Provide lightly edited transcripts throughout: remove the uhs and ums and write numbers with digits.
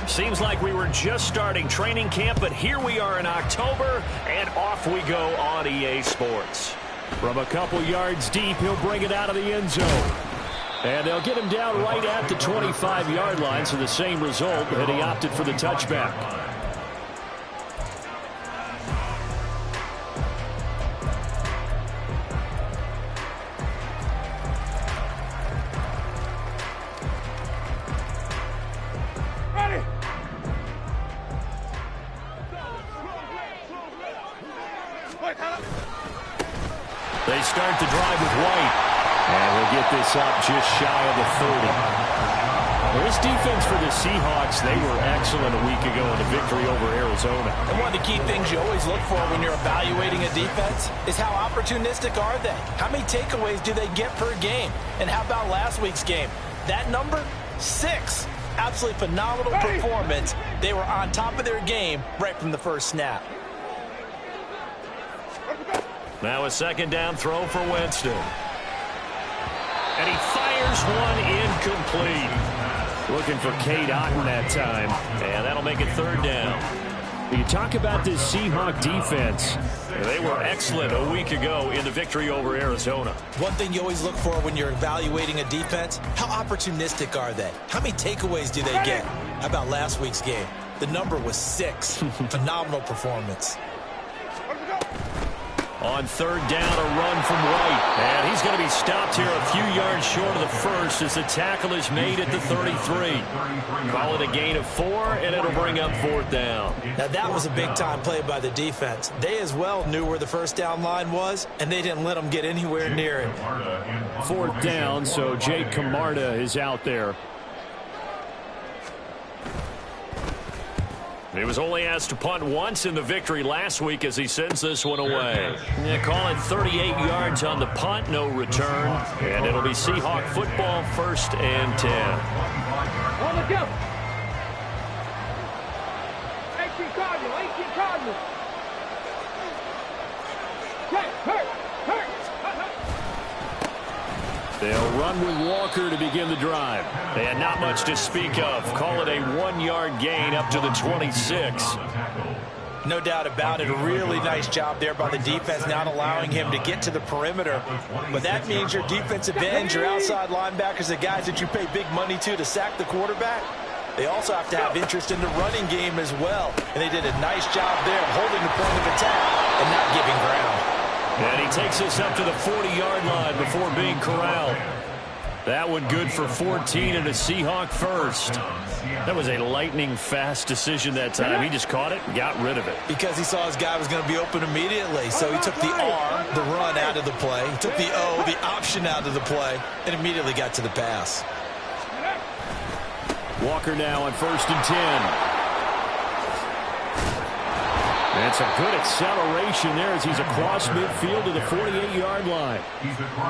Seems like we were just starting training camp, but here we are in October, and off we go on EA Sports. From a couple yards deep, he'll bring it out of the end zone. And they'll get him down right at the 25-yard line, so the same result, and he opted for the touchback. They start the drive with White. And we'll get this up just shy of the 30. Well, this defense for the Seahawks, they were excellent a week ago in the victory over Arizona. And one of the key things you always look for when you're evaluating a defense is how opportunistic are they? How many takeaways do they get per game? And how about last week's game? That number, 6. Absolutely phenomenal performance. They were on top of their game right from the first snap. Now a second down throw for Winston. And he fires one incomplete. Looking for Cade Otton that time. And that'll make it third down. You talk about this Seahawk defense. They were excellent a week ago in the victory over Arizona. One thing you always look for when you're evaluating a defense, how opportunistic are they? How many takeaways do they get? How about last week's game? The number was 6. Phenomenal performance. On third down, a run from White. And he's going to be stopped here a few yards short of the first as the tackle is made at the 33. Call it a gain of 4, and it'll bring up fourth down. Now, that was a big-time play by the defense. They as well knew where the first down line was, and they didn't let them get anywhere near it. Fourth down, so Jake Camarda is out there. He was only asked to punt once in the victory last week as he sends this one away. Yeah, call it 38 yards on the punt, no return. And it'll be Seahawk football, 1st and 10. On the go. 18 Cardinals. Hurt. They'll run with Walker to begin the drive. And not much to speak of. Call it a 1-yard gain up to the 26. No doubt about it. A really nice job there by the defense, not allowing him to get to the perimeter. But that means your defensive ends, your outside linebackers, the guys that you pay big money to sack the quarterback, they also have to have interest in the running game as well. And they did a nice job there of holding the point of attack and not giving ground. And he takes us up to the 40-yard line before being corralled. That one good for 14 and a Seahawk first. That was a lightning-fast decision that time. He just caught it and got rid of it. Because he saw his guy was going to be open immediately. So he took the R, the run, out of the play. He took the O, the option, out of the play, and immediately got to the pass. Walker now on 1st and 10. And some good acceleration there as he's across midfield to the 48-yard line.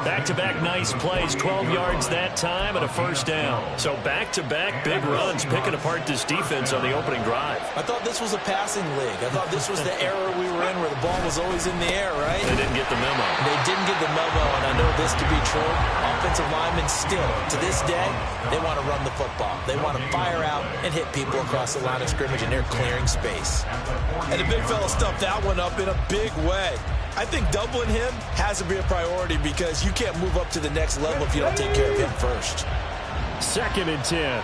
Back-to-back nice plays, 12 yards that time and a first down. So back-to-back big runs, picking apart this defense on the opening drive. I thought this was a passing league. I thought this was the era we were in where the ball was always in the air, right? They didn't get the memo. They didn't get the memo, and I know this to be true. Offensive linemen still, to this day, they want to run the football. They want to fire out and hit people across the line of scrimmage, and they're clearing space. And the big fella stuffed that one up in a big way. I think doubling him has to be a priority because you can't move up to the next level if you don't take care of him first. 2nd and 10.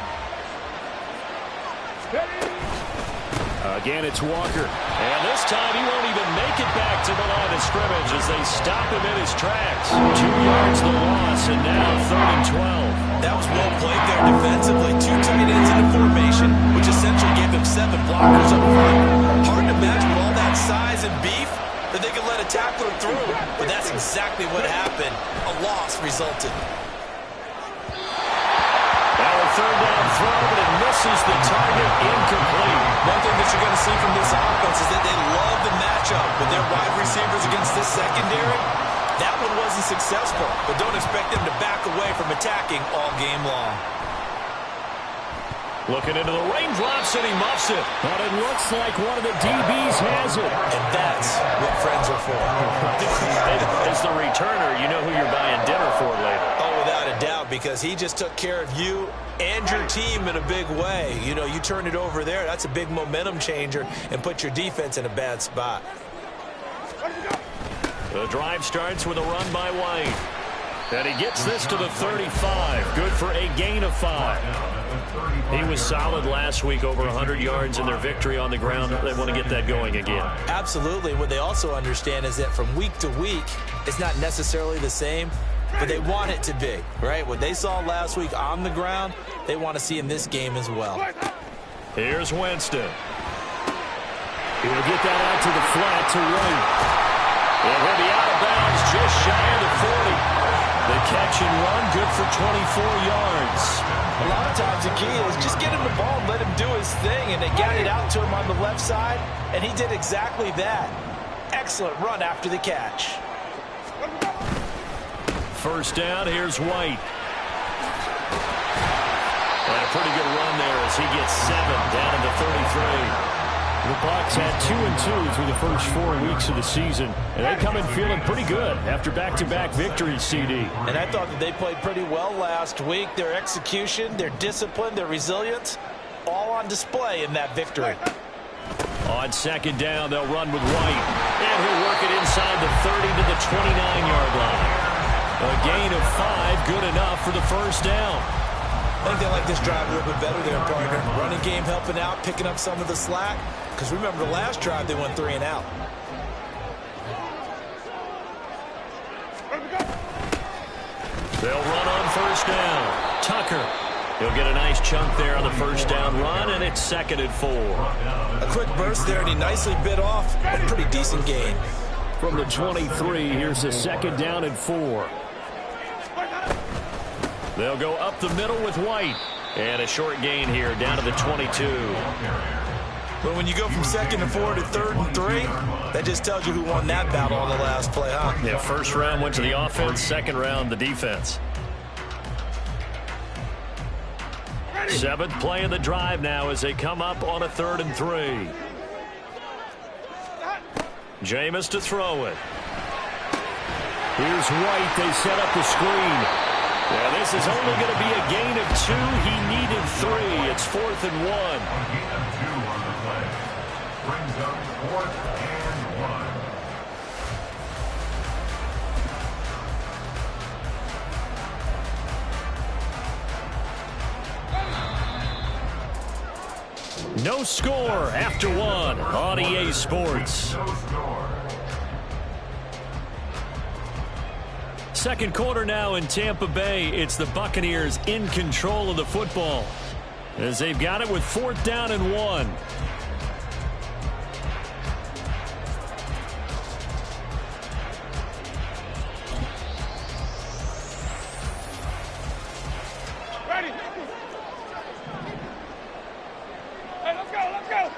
Again, it's Walker. And this time he won't even make it back to the line of scrimmage as they stop him in his tracks. 2 yards the loss, and now 3rd and 12. That was well played there defensively. 2 tight ends in the formation, which essentially gave him 7 blockers up front. Hard to match with all that size and beef that they could let a tackler through. But that's exactly what happened. A loss resulted. Now a 3rd down throw, but it misses the target, incomplete. One thing that you're going to see from this offense is that they love the matchup with their wide receivers against this secondary. That one wasn't successful, but don't expect them to back away from attacking all game long. Looking into the raindrops, and he muffs it. But it looks like one of the DBs has it. And that's what friends are for. As the returner, you know who you're buying dinner for later. Oh, without a doubt. because he just took care of you and your team in a big way. You know, you turn it over there, that's a big momentum changer and put your defense in a bad spot. The drive starts with a run by White. And he gets this to the 35. Good for a gain of 5. He was solid last week, over 100 yards in their victory on the ground. They want to get that going again. Absolutely. What they also understand is that from week to week, it's not necessarily the same, but they want it to be, right? What they saw last week on the ground, they want to see in this game as well. Here's Winston. He'll get that out to the flat to White. And he'll be out of bounds just shy of the 40. The catch and run, good for 24 yards. A lot of times the key is just get him the ball and let him do his thing, and they got it out to him on the left side, and he did exactly that. Excellent run after the catch. First down, here's White. And a pretty good run there as he gets 7 down to the 33. The Bucs had 2-2 through the first 4 weeks of the season, and they come in feeling pretty good after back-to-back victories, CD. And I thought that they played pretty well last week. Their execution, their discipline, their resilience, all on display in that victory. On second down, they'll run with White, and he'll work it inside the 30 to the 29-yard line. A gain of 5, good enough for the first down. I think they like this drive a little bit better there, partner. Running game helping out, picking up some of the slack. Because remember, the last drive, they went 3 and out. They'll run on first down. Tucker. He'll get a nice chunk there on the first down run, and it's 2nd and 4. A quick burst there, and he nicely bit off a pretty decent gain. From the 23, here's a 2nd down and 4. They'll go up the middle with White. And a short gain here down to the 22. But when you go from 2nd and 4 to 3rd and 3, that just tells you who won that battle on the last play, huh? Yeah, first round went to the offense, second round the defense. 7th play of the drive now as they come up on a 3rd and 3. Jameis to throw it. Here's White. They set up the screen. Yeah, this is only going to be a gain of 2. He needed 3. It's 4th and 1. No score after 1 on EA Sports. Second quarter now in Tampa Bay. It's the Buccaneers in control of the football as they've got it with 4th down and 1. Ready? Hey, let's go, let's go.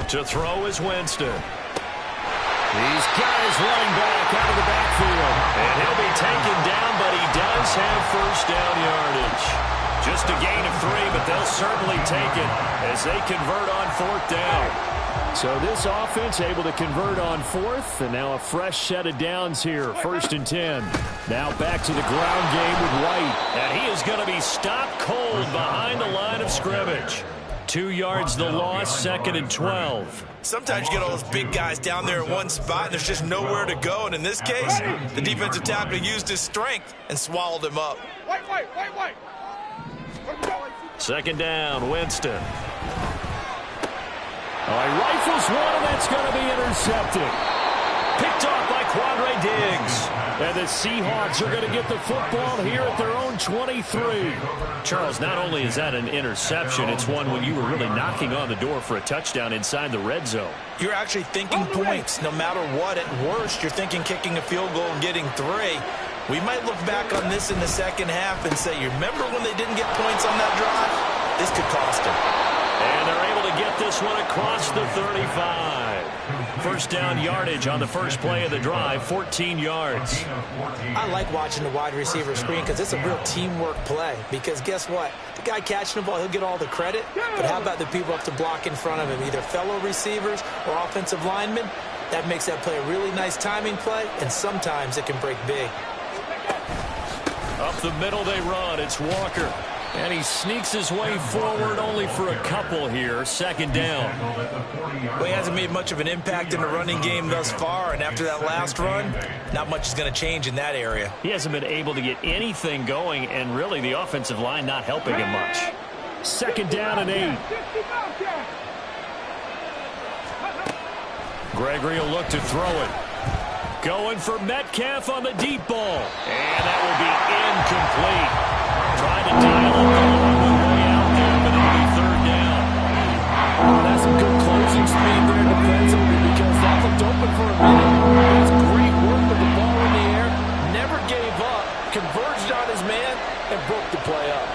To throw is Winston. He's got his running back out of the backfield. And he'll be taken down, but he does have first down yardage. Just a gain of 3, but they'll certainly take it as they convert on 4th down. So this offense able to convert on 4th, and now a fresh set of downs here. 1st and 10. Now back to the ground game with White. And he is going to be stopped cold behind the line of scrimmage. 2 yards the loss, 2nd and 12. Sometimes you get all those big guys down there in one spot, and there's just nowhere to go. And in this case, the defensive tackle used his strength and swallowed him up. Wait. 2nd down, Winston. He rifles one, and that's going to be intercepted. Picked off by Quandre Diggs. And the Seahawks are going to get the football here at their own 23. Charles, not only is that an interception, it's one when you were really knocking on the door for a touchdown inside the red zone. You're actually thinking points no matter what. At worst, you're thinking kicking a field goal and getting 3. We might look back on this in the second half and say, you remember when they didn't get points on that drive? This could cost them. And they're able to get this one across the 35. First down yardage on the first play of the drive, 14 yards. I like watching the wide receiver screen because it's a real teamwork play. Because guess what? The guy catching the ball, he'll get all the credit. But how about the people up to block in front of him, either fellow receivers or offensive linemen? That makes that play a really nice timing play, and sometimes it can break big. Up the middle they run. It's Walker. And he sneaks his way forward only for a couple here. Second down. Well, he hasn't made much of an impact in the running game thus far, and after that last run, not much is going to change in that area. He hasn't been able to get anything going, and really the offensive line not helping him much. Second down and 8. Gregory will look to throw it. Going for Metcalf on the deep ball. And that will be incomplete. Trying to dial up the long way out there, but it'll be third down. That's some good closing speed there defensively because that looked open for a minute. That's great work with the ball in the air. Never gave up. Converged on his man and broke the play up.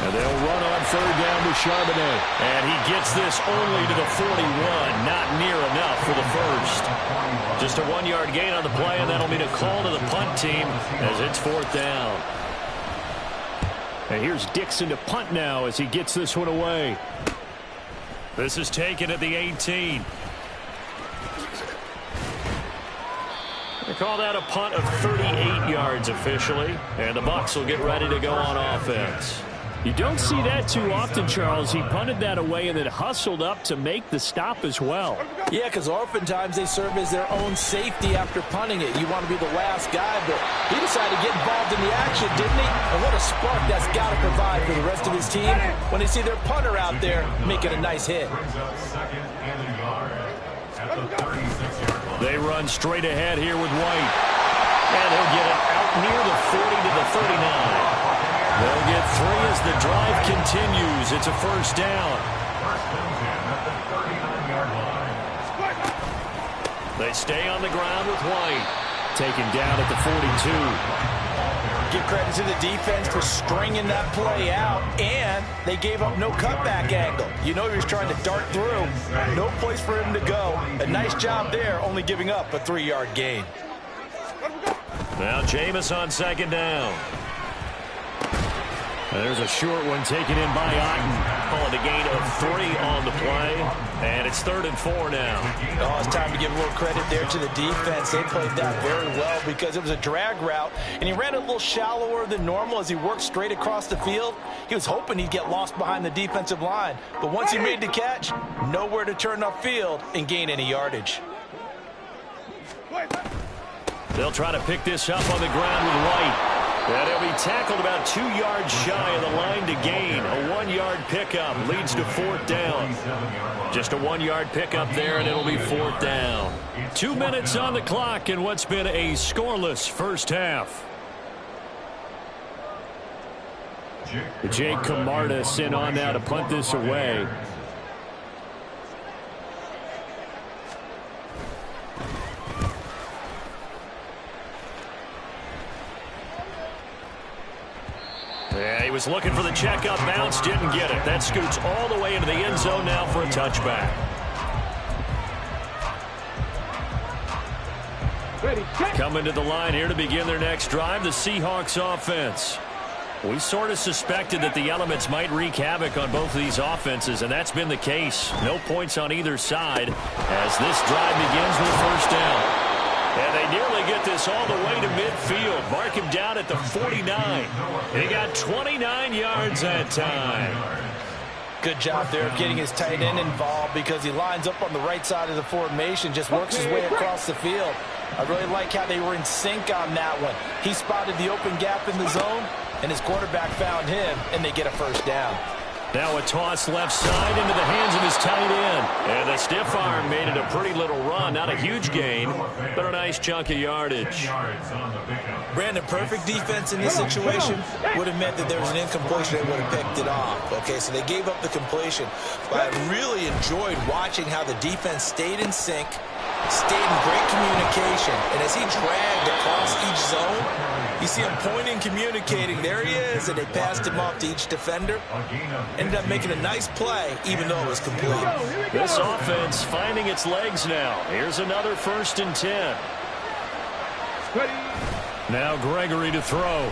And they'll run on third down to Charbonnet. And he gets this only to the 41. Not near enough for the first. Just a 1-yard gain on the play, and that'll mean a call to the punt team as it's fourth down. And here's Dixon to punt now as he gets this one away. This is taken at the 18. They call that a punt of 38 yards officially, and the Bucs will get ready to go on offense. You don't see that too often, Charles. He punted that away and then hustled up to make the stop as well. Yeah, because oftentimes they serve as their own safety after punting it. You want to be the last guy, but he decided to get involved in the action, didn't he? And what a spark that's got to provide for the rest of his team when they see their punter out there making a nice hit. They run straight ahead here with White. And he'll get it out near the 40 to the 39. They'll get 3 as the drive continues. It's a first down. They stay on the ground with White. Taken down at the 42. Give credit to the defense for stringing that play out, and they gave up no cutback angle. You know he was trying to dart through. No place for him to go. A nice job there, only giving up a 3-yard gain. Now Jameis on second down. There's a short one taken in by Otten. Calling a gain of 3 on the play. And it's 3rd and 4 now. Oh, it's time to give a little credit there to the defense. They played that very well because it was a drag route. And he ran a little shallower than normal as he worked straight across the field. He was hoping he'd get lost behind the defensive line. But once he made the catch, nowhere to turn upfield and gain any yardage. They'll try to pick this up on the ground with White. And he'll be tackled about 2 yards shy of the line to gain. A 1-yard pickup leads to 4th down. Just a 1-yard pickup there, and it'll be 4th down. 2 minutes on the clock in what's been a scoreless first half. Jake Camarda sent on now to punt this away. Yeah, he was looking for the checkup bounce, didn't get it. That scoots all the way into the end zone now for a touchback. Coming to the line here to begin their next drive, the Seahawks offense. We sort of suspected that the elements might wreak havoc on both of these offenses, and that's been the case. No points on either side as this drive begins with a first down. And they nearly get this all the way to midfield. Mark him down at the 49. He got 29 yards that time. Good job there of getting his tight end involved because he lines up on the right side of the formation, just works his way across the field. I really like how they were in sync on that one. He spotted the open gap in the zone, and his quarterback found him, and they get a first down. Now a toss left side into the hands of his tight end. And the stiff arm made it a pretty little run. Not a huge gain, but a nice chunk of yardage. Brandon, perfect defense in this situation would have meant that there was an incompletion. They would have picked it off. Okay, so they gave up the completion. But I really enjoyed watching how the defense stayed in sync, stayed in great communication. And as he dragged across each zone, you see him pointing, communicating. There he is, and they passed him off to each defender. Ended up making a nice play, even though it was complete. This offense finding its legs now. Here's another 1st and 10. Now Gregory to throw.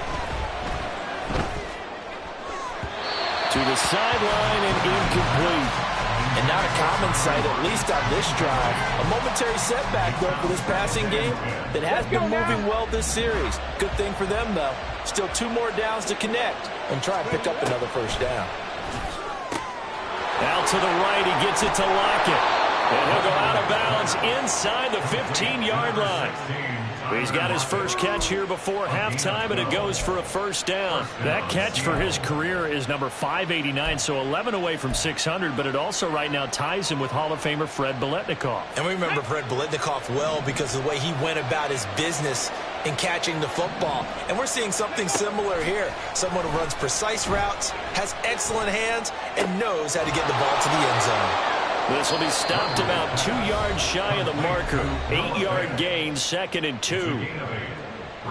To the sideline and incomplete. And not a common sight, at least on this drive. A momentary setback, though, for this passing game that has been moving well this series. Good thing for them, though. Still 2 more downs to connect and try and pick up another first down. Out to the right, he gets it to Lockett. And he'll go out of bounds inside the 15-yard line. He's got his first catch here before halftime, and it goes for a first down. That catch for his career is number 589, so 11 away from 600, but it also right now ties him with Hall of Famer Fred Biletnikoff. And we remember Fred Biletnikoff well because of the way he went about his business in catching the football. And we're seeing something similar here. Someone who runs precise routes, has excellent hands, and knows how to get the ball to the end zone. This will be stopped about 2 yards shy of the marker. 8-yard gain, 2nd and 2.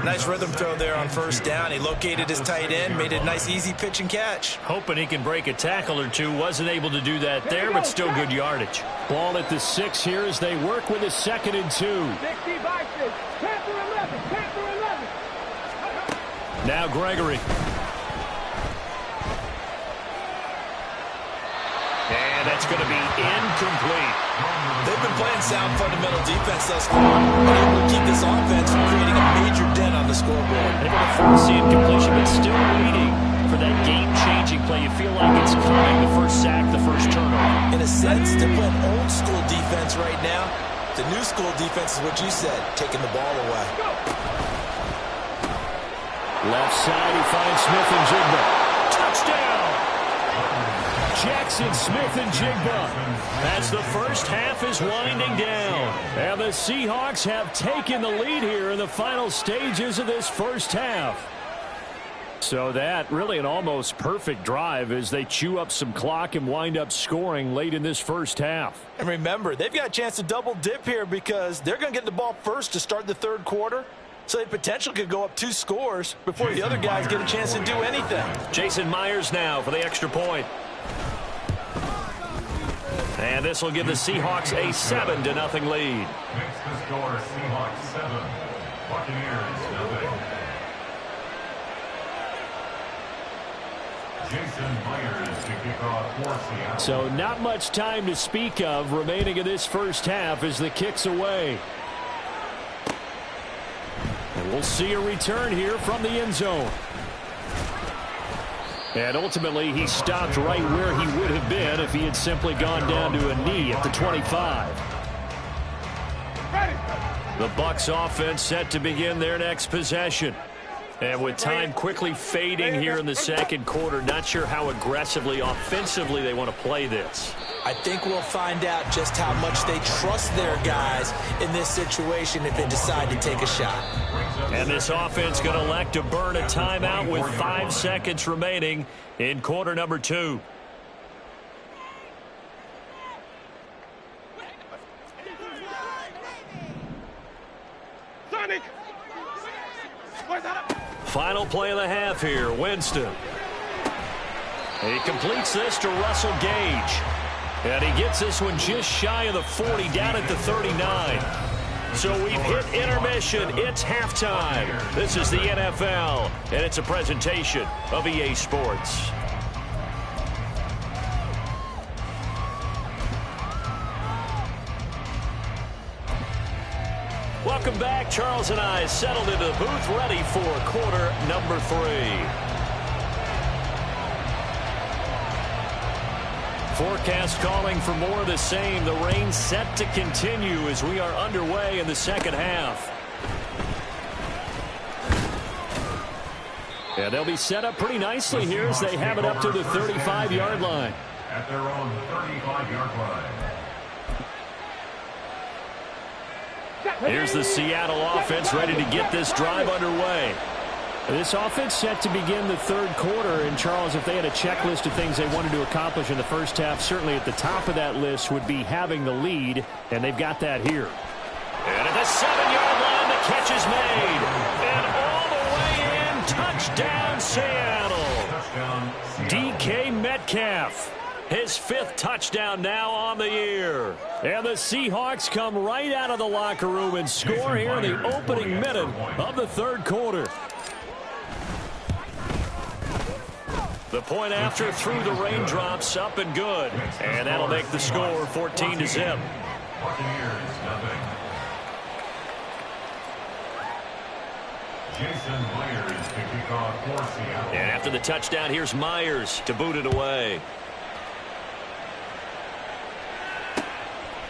Nice rhythm throw there on first down. He located his tight end, made a nice easy pitch and catch. Hoping he can break a tackle or two. Wasn't able to do that there, but still good yardage. Ball at the 6 here as they work with a 2nd and 2. Now Gregory. And that's going to be incomplete. They've been playing sound fundamental defense thus far, and able to keep this offense from creating a major dent on the scoreboard. They're going to force the incompletion, but still waiting for that game-changing play. You feel like it's coming, the first sack, the first turnover. In a sense, they're playing old-school defense right now. The new-school defense is what you said, taking the ball away. Left side, he finds Smith and Jigba. Touchdown! Jackson Smith and Jigba. As the first half is winding down. And the Seahawks have taken the lead here in the final stages of this first half. So that really an almost perfect drive as they chew up some clock and wind up scoring late in this first half. And remember, they've got a chance to double dip here because they're going to get the ball first to start the third quarter. So they potentially could go up 2 scores before the other guys get a chance to do anything. Jason Myers now for the extra point. And this will give the Seahawks a 7-0 lead. Makes the score Seahawks 7, Buccaneers 0. Jason Myers to kick off for Seattle. So not much time to speak of remaining in this first half as the kick's away. And we'll see a return here from the end zone. And ultimately, he stopped right where he would have been if he had simply gone down to a knee at the 25. The Bucs offense set to begin their next possession. And with time quickly fading here in the second quarter, not sure how aggressively, offensively they want to play this. I think we'll find out just how much they trust their guys in this situation if they decide to take a shot. And this offense going to elect to burn a timeout with 5 seconds remaining in quarter number 2. Sonic! Final play of the half here, Winston. He completes this to Russell Gage. And he gets this one just shy of the 40, down at the 39. So we've hit intermission. It's halftime. This is the NFL, and it's a presentation of EA Sports. Welcome back. Charles and I settled into the booth, ready for quarter number 3. Forecast calling for more of the same. The rain set to continue as we are underway in the second half. And they'll be set up pretty nicely here as they have it up to the 35-yard line. At their own 35-yard line. Here's the Seattle offense ready to get this drive underway. This offense set to begin the third quarter, and Charles, if they had a checklist of things they wanted to accomplish in the first half, certainly at the top of that list would be having the lead, and they've got that here. And at the 7-yard line, the catch is made. And all the way in, touchdown Seattle. DK Metcalf, his 5th touchdown now on the year. And the Seahawks come right out of the locker room and score here in the opening minute of the third quarter. The point after through the raindrops, up and good. And that'll make the score 14-0. And after the touchdown, here's Myers to boot it away.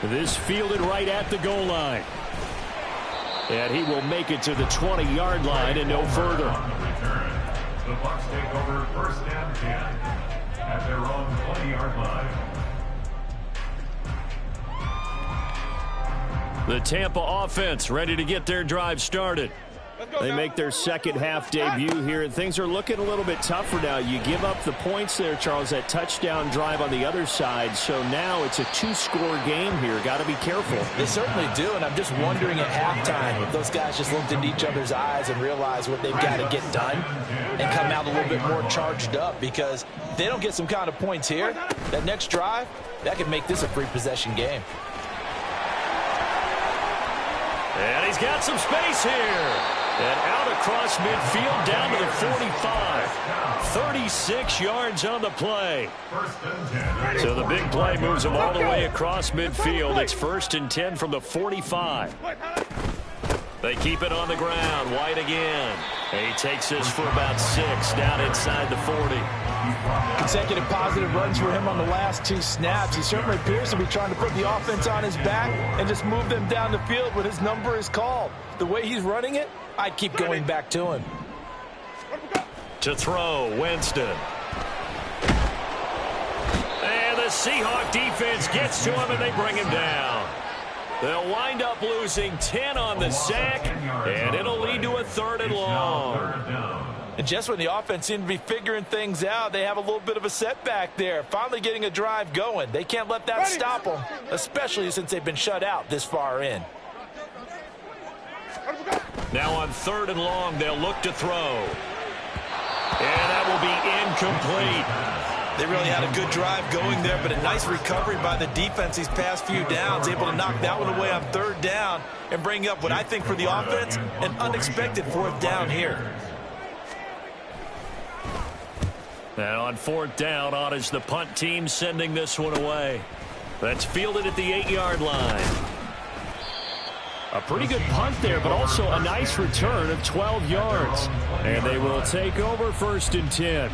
This fielded right at the goal line. And he will make it to the 20-yard line and no further. The Bucs take over 1st and 10 at their own 20-yard line. The Tampa offense ready to get their drive started. They make their second half debut here, and things are looking a little bit tougher now. You give up the points there, Charles, that touchdown drive on the other side. So now it's a 2-score game here. Got to be careful. They certainly do, and I'm just wondering at halftime if those guys just looked into each other's eyes and realized what they've got to get done and come out a little bit more charged up, because if they don't get some kind of points here, that next drive, that could make this a free possession game. And he's got some space here. And out across midfield down to the 45. 36 yards on the play. So the big play moves him all the way across midfield. It's 1st and 10 from the 45. They keep it on the ground. White again. And he takes this for about 6 down inside the 40. Consecutive positive runs for him on the last 2 snaps. He certainly appears to be trying to put the offense on his back and just move them down the field when his number is called. The way he's running it, I'd keep going back to him. To throw, Winston. And the Seahawk defense gets to him and they bring him down. They'll wind up losing 10 on the sack, and it'll lead to a 3rd and long. And just when the offense seemed to be figuring things out, they have a little bit of a setback there. Finally getting a drive going. They can't let that stop them, especially since they've been shut out this far in. Now on 3rd and long, they'll look to throw. And that will be incomplete. They really had a good drive going there, but a nice recovery by the defense these past few downs, able to knock that one away on 3rd down and bring up what I think for the offense, an unexpected 4th down here. Now on 4th down, on is the punt team sending this one away. That's fielded at the 8-yard line. A pretty good punt there, but also a nice return of 12 yards. And they will take over 1st and 10.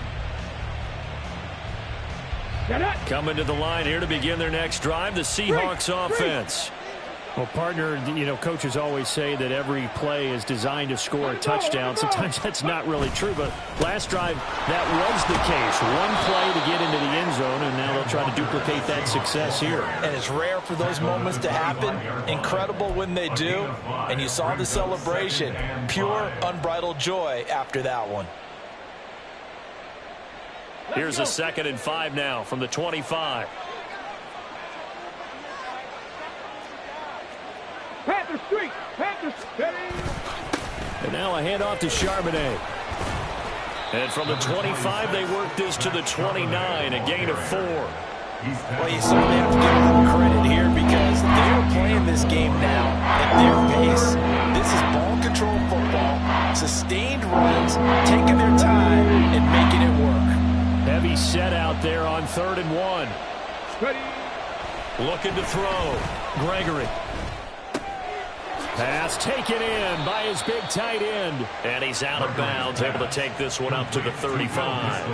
Coming to the line here to begin their next drive, the Seahawks offense. Well, partner, coaches always say that every play is designed to score a touchdown. Sometimes that's not really true, but last drive, that was the case. One play to get into the end zone, and now they'll try to duplicate that success here. And it's rare for those moments to happen. Incredible when they do. And you saw the celebration. Pure, unbridled joy after that one. Here's a 2nd and 5 now from the 25. Panther Street! Panther Street! And now a handoff to Charbonnet. And from the 25, they work this to the 29, a gain of 4. Well, you certainly have to give them credit here because they are playing this game now at their pace. This is ball control football, sustained runs, taking their time and making it work. Heavy set out there on 3rd and 1. Ready. Looking to throw. Gregory. Pass taken in by his big tight end. And he's out of bounds, able to take this one up to the 35.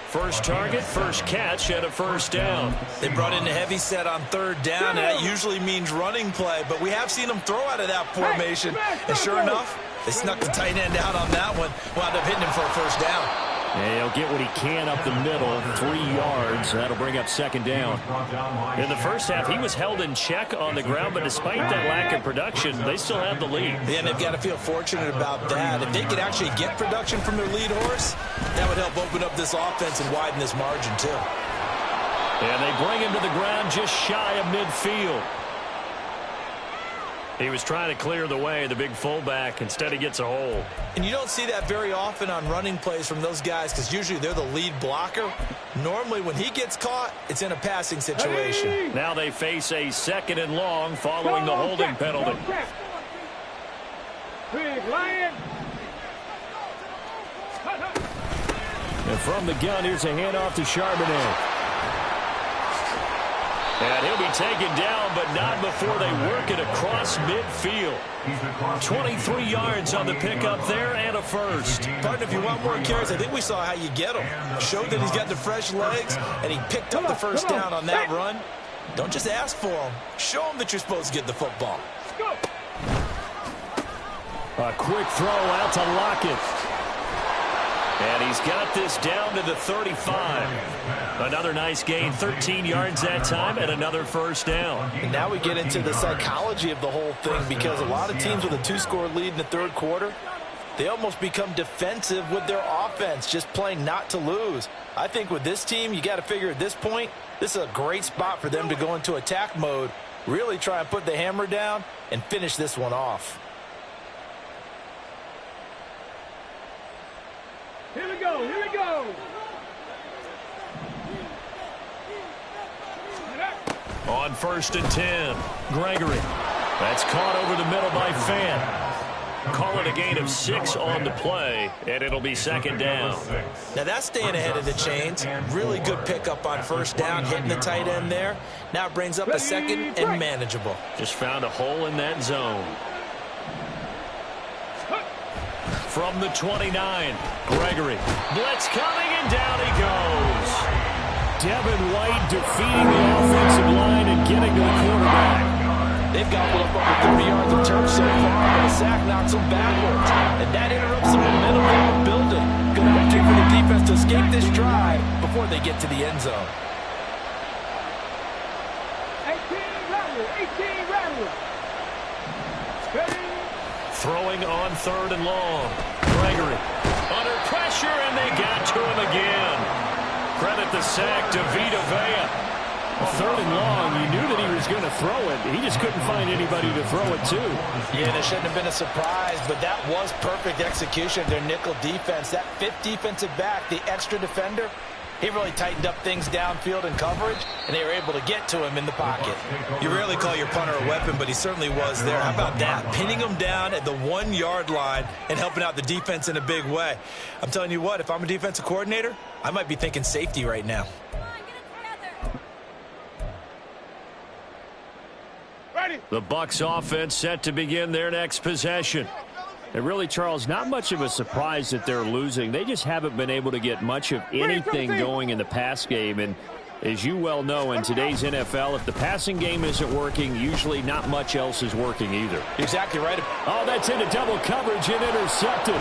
First target, first catch, and a 1st down. They brought in a heavy set on 3rd down, and that usually means running play, but we have seen them throw out of that formation. And sure enough, they snuck the tight end out on that one, wound up hitting him for a 1st down. And he'll get what he can up the middle, 3 yards. That'll bring up 2nd down. In the first half, he was held in check on the ground, but despite that lack of production, they still have the lead. Yeah, and they've got to feel fortunate about that. If they could actually get production from their lead horse, that would help open up this offense and widen this margin too. And they bring him to the ground just shy of midfield. He was trying to clear the way, the big fullback. Instead, he gets a hold. And you don't see that very often on running plays from those guys because usually they're the lead blocker. Normally, when he gets caught, it's in a passing situation. Now they face a 2nd and long following the holding penalty. Big Lion. And from the gun, here's a handoff to Charbonnet. And he'll be taken down, but not before they work it across midfield. 23 yards on the pickup there and a first. Partner, if you want more carries, I think we saw how you get him. Showed that he's got the fresh legs, and he picked up the first down on that run. Don't just ask for him. Show him that you're supposed to get the football. A quick throw out to Lockett. And he's got this down to the 35. Another nice gain, 13 yards that time, and another first down. And now we get into the psychology of the whole thing, because a lot of teams with a 2-score lead in the third quarter, they almost become defensive with their offense, just playing not to lose. I think with this team, you got to figure at this point, this is a great spot for them to go into attack mode, really try and put the hammer down and finish this one off. Here we go, here we go. On 1st and 10, Gregory. That's caught over the middle by Fant. Call it a gain of 6 on the play, and it'll be second down. Now that's staying ahead of the chains. Really good pickup on first down, hitting the tight end there. Now it brings up a second and manageable. Just found a hole in that zone. From the 29, Gregory. Blitz coming, and down he goes. Devin White defeating the offensive line and getting to the quarterback. They've gobbled up over 30 yards of turf so far, but a sack knocks them backwards. And that interrupts the momentum they were building. Good opportunity for the defense to escape this drive before they get to the end zone. 18 Rattler. Throwing on 3rd and long. Gregory under pressure, and they got to him again. Credit the sack to Vita Vea. 3rd and long, you knew that he was going to throw it. He just couldn't find anybody to throw it to. Yeah, and it shouldn't have been a surprise, but that was perfect execution of their nickel defense. That 5th defensive back, the extra defender, he really tightened up things downfield in coverage, and they were able to get to him in the pocket. You rarely call your punter a weapon, but he certainly was there. How about that? Pinning him down at the 1-yard line and helping out the defense in a big way. I'm telling you what, if I'm a defensive coordinator, I might be thinking safety right now. The Bucs offense set to begin their next possession. And really, Charles, not much of a surprise that they're losing. They just haven't been able to get much of anything going in the pass game. And as you well know, in today's NFL, if the passing game isn't working, usually not much else is working either. Exactly right. Oh, that's into double coverage and intercepted.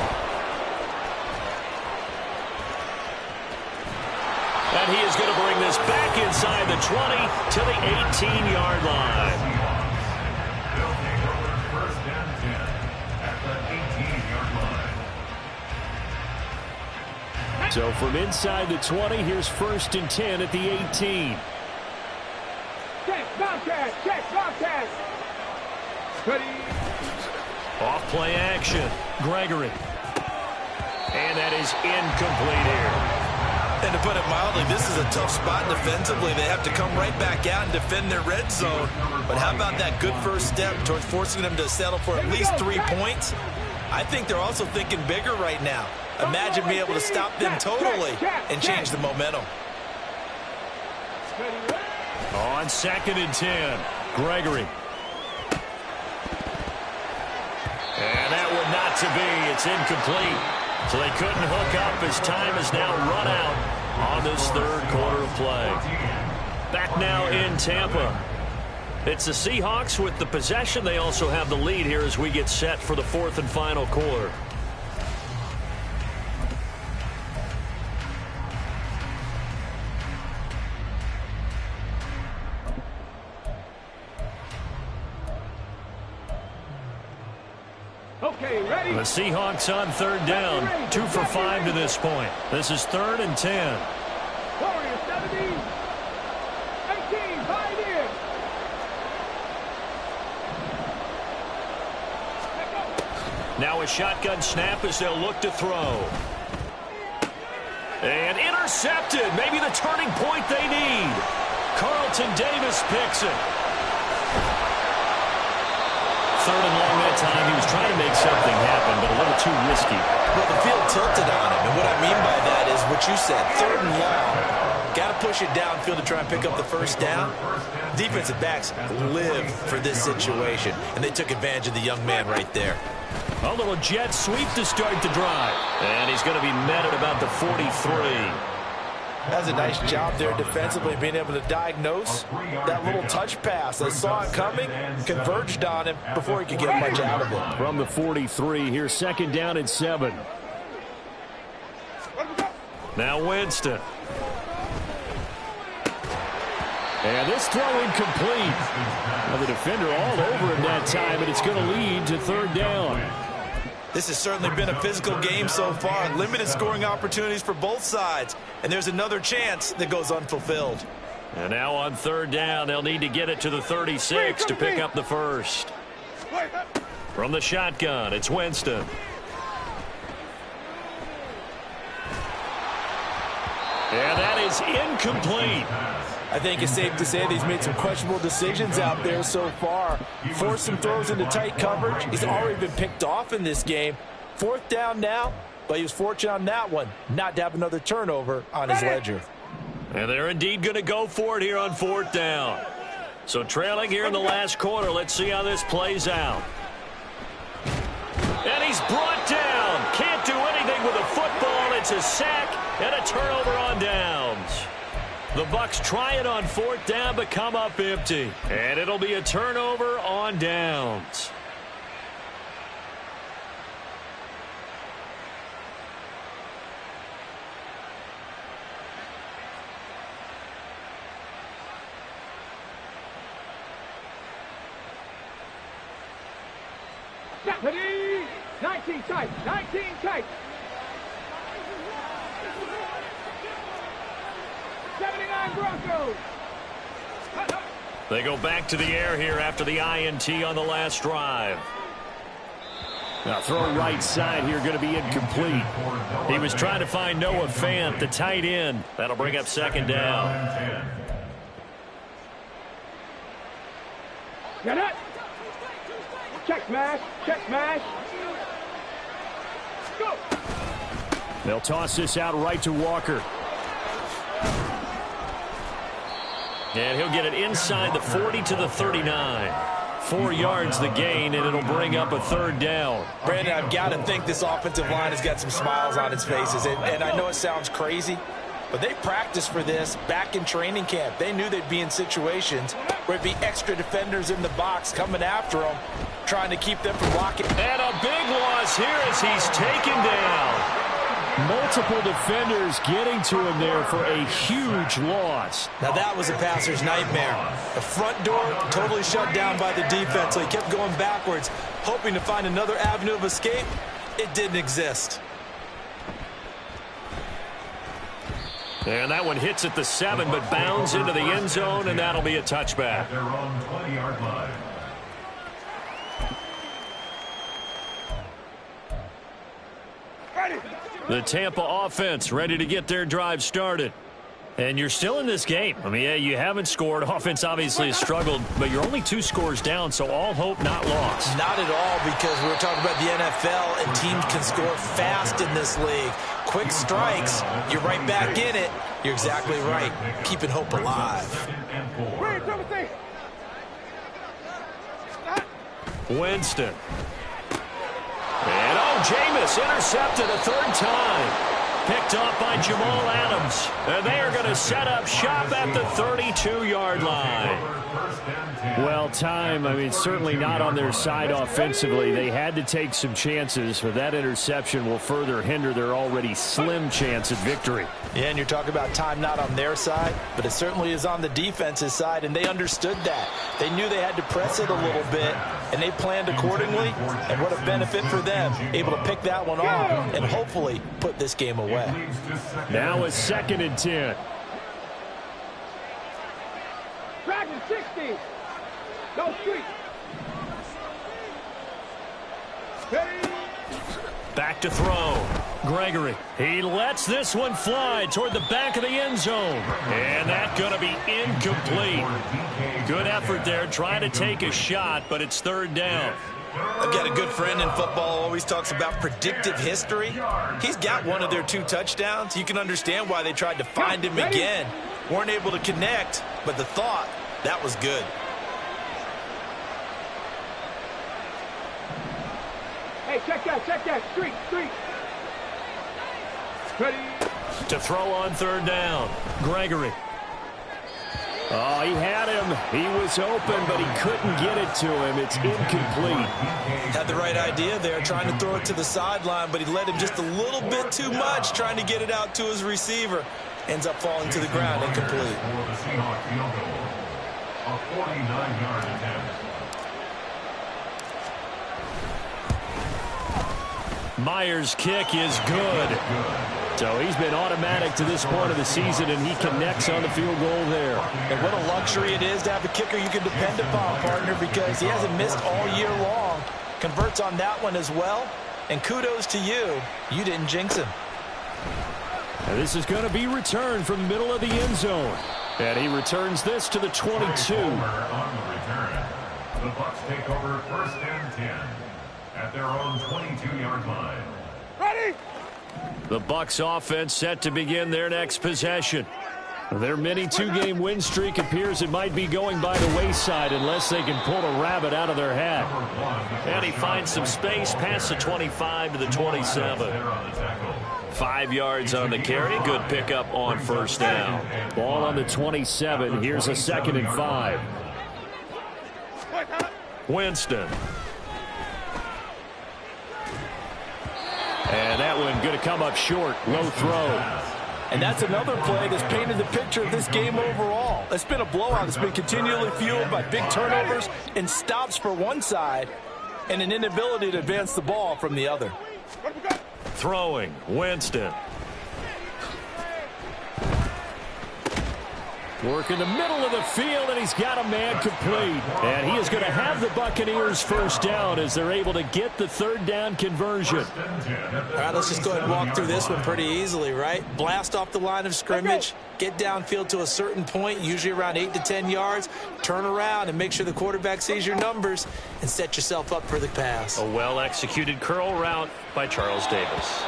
And he is going to bring this back inside the 20 to the 18-yard line. So from inside the 20, here's 1st and 10 at the 18. Check, Bobcat. Ready. Off play action. Gregory. And that is incomplete here. And to put it mildly, this is a tough spot defensively. They have to come right back out and defend their red zone. But how about that good first step towards forcing them to settle for at least 3 points? I think they're also thinking bigger right now. Imagine being able to stop them totally and change the momentum. On 2nd and 10, Gregory. And that one not to be. It's incomplete. So they couldn't hook up as time is now run out on this 3rd quarter of play. Back now in Tampa. It's the Seahawks with the possession. They also have the lead here as we get set for the 4th and final quarter. Okay, ready. The Seahawks on 3rd down. 2 for 5 to this point. This is 3rd and 10. Warriors 17. 18, 5 in. Now a shotgun snap as they'll look to throw. And intercepted. Maybe the turning point they need. Carlton Davis picks it. 3rd and long that time. He was trying to make something happen, but a little too risky. Well, the field tilted on him, and what I mean by that is what what you said, 3rd and long. Got to push it downfield to try and pick up the first down. Defensive backs live for this situation, and they took advantage of the young man right there. A little jet sweep to start the drive. And he's going to be met at about the 43. That's a nice job there defensively, being able to diagnose that little touch pass. They saw it coming, converged on him before he could get much out of it. From the 43, here's 2nd down and 7. Now Winston. And this throw incomplete. Now the defender all over him that time, but it's going to lead to 3rd down. This has certainly been a physical game so far. Limited scoring opportunities for both sides. And there's another chance that goes unfulfilled. And now on 3rd down, they'll need to get it to the 36 to pick up the first. From the shotgun, it's Winston. And that is incomplete. I think it's safe to say that he's made some questionable decisions out there so far. Forced some throws into tight coverage. He's already been picked off in this game. 4th down now, but he was fortunate on that one not to have another turnover on his ledger. And they're indeed going to go for it here on 4th down. So trailing here in the last quarter, let's see how this plays out. And he's brought down. Can't do anything with a football. It's a sack and a turnover on downs. The Bucs try it on 4th down, but come up empty. And it'll be a turnover on downs. Deputy! 19 tight, 19 tight. 79 Broncos. They go back to the air here after the INT on the last drive. Now throw right side here, going to be incomplete. He was trying to find Noah Fant, the tight end. That'll bring up 2nd down. Get it. Check smash, check smash. Go. They'll toss this out right to Walker. And he'll get it inside the 40 to the 39. 4 yards the gain, and it'll bring up a 3rd down. Brandon, I've got to think this offensive line has got some smiles on its faces. And I know it sounds crazy, but they practiced for this back in training camp. They knew they'd be in situations where it'd be extra defenders in the box coming after them, trying to keep them from blocking. And a big loss here as he's taken down. Multiple defenders getting to him there for a huge loss. Now that was a passer's nightmare. The front door totally shut down by the defense, so he kept going backwards, hoping to find another avenue of escape. It didn't exist. And that one hits at the 7, but bounds into the end zone, and that'll be a touchback. Their own 20-yard line. The Tampa offense ready to get their drive started. And you're still in this game. I mean, yeah, you haven't scored. Offense obviously has struggled, but you're only 2 scores down, so all hope not lost. Not at all, because we were talking about the NFL, and teams can score fast in this league. Quick strikes, you're right back in it. You're exactly right. Keeping hope alive. Winston. And Jameis intercepted a 3rd time. Picked off by Jamal Adams. And they are going to set up shop at the 32-yard line. Well, time, I mean, certainly not on their side offensively. They had to take some chances, but that interception will further hinder their already slim chance at victory. Yeah, and you're talking about time not on their side, but it certainly is on the defense's side, and they understood that. They knew they had to press it a little bit, and they planned accordingly, and what a benefit for them, able to pick that one off and hopefully put this game away. Now it's 2nd and 10. Dragon 60. Go street. Back to throw. Gregory. He lets this one fly toward the back of the end zone. And that's going to be incomplete. Good effort there trying to take a shot, but it's 3rd down. I've got a good friend in football, always talks about predictive history. He's got one of their 2 touchdowns. You can understand why they tried to find him again. Weren't able to connect, but the thought, that was good. Hey, check that. Street. Ready. To throw on 3rd down. Gregory. Oh, he had him. He was open, but he couldn't get it to him. It's incomplete. Had the right idea there, trying to throw it to the sideline, but he led him just a little bit too much, trying to get it out to his receiver. Ends up falling to the ground, incomplete. A 49-yard attempt. Myers' kick is good. So he's been automatic to this point of the season, and he connects on the field goal there. And what a luxury it is to have a kicker you can depend upon, partner, because he hasn't missed all year long. Converts on that one as well. And kudos to you. You didn't jinx him. And this is going to be returned from the middle of the end zone. And he returns this to the 22. On the return, the Bucs take over 1st and 10 at their own 22-yard line. Ready. The Bucs offense set to begin their next possession. Their mini 2-game win streak appears it might be going by the wayside unless they can pull a rabbit out of their hat. And he finds some space past the 25 to the 27. 5 yards on the carry. Good pickup on 1st down. Ball on the 27. Here's a 2nd and 5. Winston. And that one going to come up short. Low throw. And that's another play that's painted the picture of this game overall. It's been a blowout. It's been continually fueled by big turnovers and stops for one side and an inability to advance the ball from the other. Throwing, Winston. Work in the middle of the field, and he's got a man complete. And he is going to have the Buccaneers 1st down as they're able to get the 3rd down conversion. All right, let's just go ahead and walk through this one pretty easily, right? Blast off the line of scrimmage, get downfield to a certain point, usually around 8 to 10 yards, turn around and make sure the quarterback sees your numbers and set yourself up for the pass. A well-executed curl route by Charles Davis.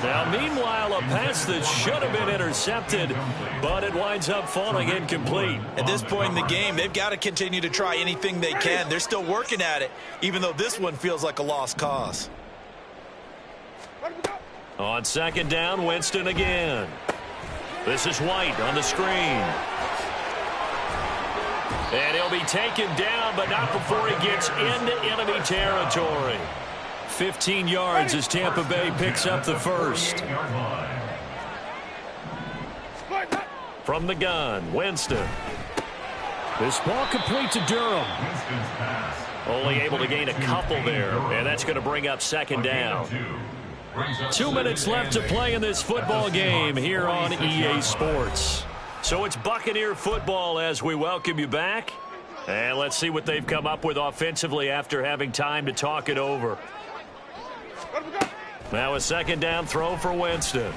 Now, meanwhile, a pass that should have been intercepted, but it winds up falling incomplete. At this point in the game, they've got to continue to try anything they can. They're still working at it, even though this one feels like a lost cause. On 2nd down, Winston again. This is White on the screen. And he'll be taken down, but not before he gets into enemy territory. 15 yards as Tampa Bay picks up the 1st. From the gun, Winston. This ball complete to Durham. Only able to gain a couple there, and that's going to bring up 2nd down. 2 minutes left to play in this football game here on EA Sports. So it's Buccaneer football as we welcome you back. And let's see what they've come up with offensively after having time to talk it over. Now a 2nd down throw for Winston.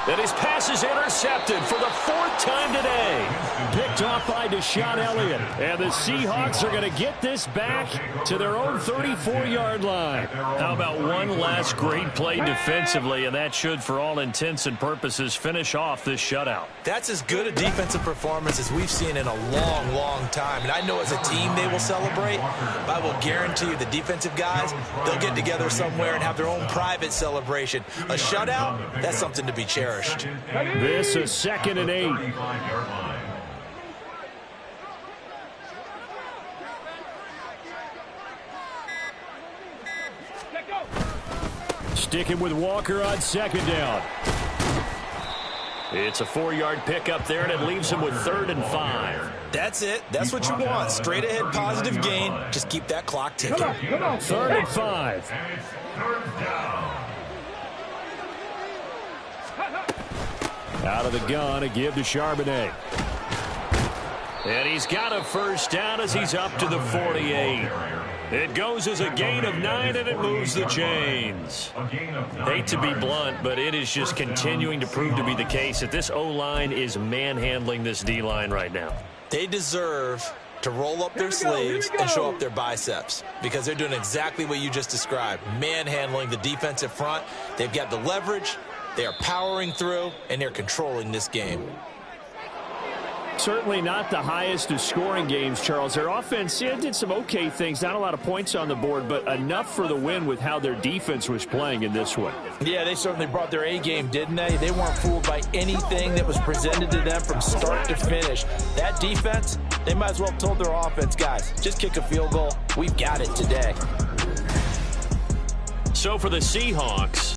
And his pass is intercepted for the 4th time today. Picked off by Deshaun Elliott. And the Seahawks are going to get this back to their own 34-yard line. How about one last great play defensively, and that should, for all intents and purposes, finish off this shutout. That's as good a defensive performance as we've seen in a long, long time. And I know as a team they will celebrate, but I will guarantee you the defensive guys, they'll get together somewhere and have their own private celebration. A shutout, that's something to be cherished. This is 2nd and 8. Sticking with Walker on 2nd down. It's a 4-yard pickup there, and it leaves him with 3rd and 5. That's it. That's what you want. Straight ahead positive gain. Just keep that clock ticking. Come on. 3rd and 5. Out of the gun, a give to Charbonnet. And he's got a 1st down as he's up to the 48. It goes as a gain of 9, and it moves the chains. Hate to be blunt, but it is just continuing to prove to be the case that this O-line is manhandling this D-line right now. They deserve to roll up their sleeves and show up their biceps, because they're doing exactly what you just described, manhandling the defensive front. They've got the leverage, they are powering through, and they're controlling this game. Certainly not the highest of scoring games, Charles. Their offense did some okay things, not a lot of points on the board, but enough for the win with how their defense was playing in this one. Yeah, they certainly brought their A game, didn't they? They weren't fooled by anything that was presented to them from start to finish. That defense, they might as well have told their offense, guys, just kick a field goal. We've got it today. So for the Seahawks,